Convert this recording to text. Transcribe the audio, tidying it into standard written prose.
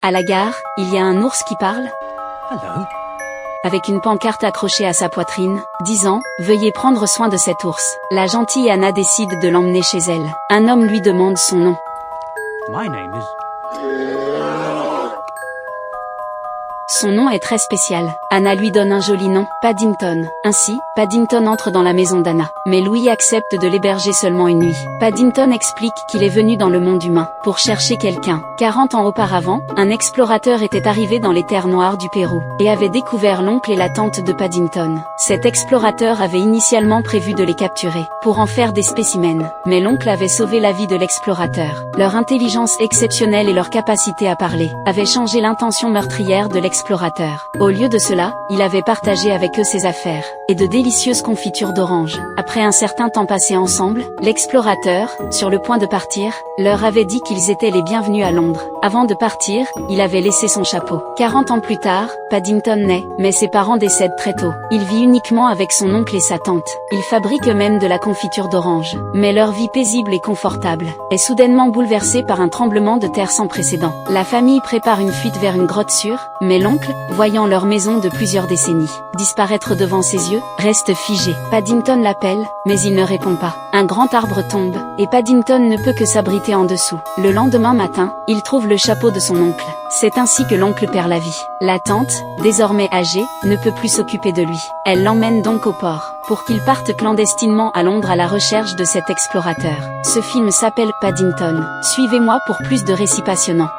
À la gare, il y a un ours qui parle, Hello. avec une pancarte accrochée à sa poitrine, disant « Veuillez prendre soin de cet ours ». La gentille Anna décide de l'emmener chez elle. Un homme lui demande son nom. My name is... Son nom est très spécial. Anna lui donne un joli nom, Paddington. Ainsi, Paddington entre dans la maison d'Anna. Mais Louis accepte de l'héberger seulement une nuit. Paddington explique qu'il est venu dans le monde humain pour chercher quelqu'un. 40 ans auparavant, un explorateur était arrivé dans les terres noires du Pérou et avait découvert l'oncle et la tante de Paddington. Cet explorateur avait initialement prévu de les capturer pour en faire des spécimens. Mais l'oncle avait sauvé la vie de l'explorateur. Leur intelligence exceptionnelle et leur capacité à parler avaient changé l'intention meurtrière de l'explorateur. Au lieu de cela, il avait partagé avec eux ses affaires et de délicieuses confitures d'orange. Après un certain temps passé ensemble, l'explorateur, sur le point de partir, leur avait dit qu'ils étaient les bienvenus à Londres. Avant de partir, il avait laissé son chapeau. 40 ans plus tard, Paddington naît, mais ses parents décèdent très tôt. Il vit uniquement avec son oncle et sa tante. Ils fabriquent eux-mêmes de la confiture d'orange. Mais leur vie paisible et confortable est soudainement bouleversée par un tremblement de terre sans précédent. La famille prépare une fuite vers une grotte sûre, mais l'oncle, voyant leur maison de plusieurs décennies disparaître devant ses yeux, reste figé. Paddington l'appelle, mais il ne répond pas. Un grand arbre tombe, et Paddington ne peut que s'abriter en dessous. Le lendemain matin, il trouve le chapeau de son oncle. C'est ainsi que l'oncle perd la vie. La tante, désormais âgée, ne peut plus s'occuper de lui. Elle l'emmène donc au port, pour qu'il parte clandestinement à Londres à la recherche de cet explorateur. Ce film s'appelle Paddington. Suivez-moi pour plus de récits passionnants.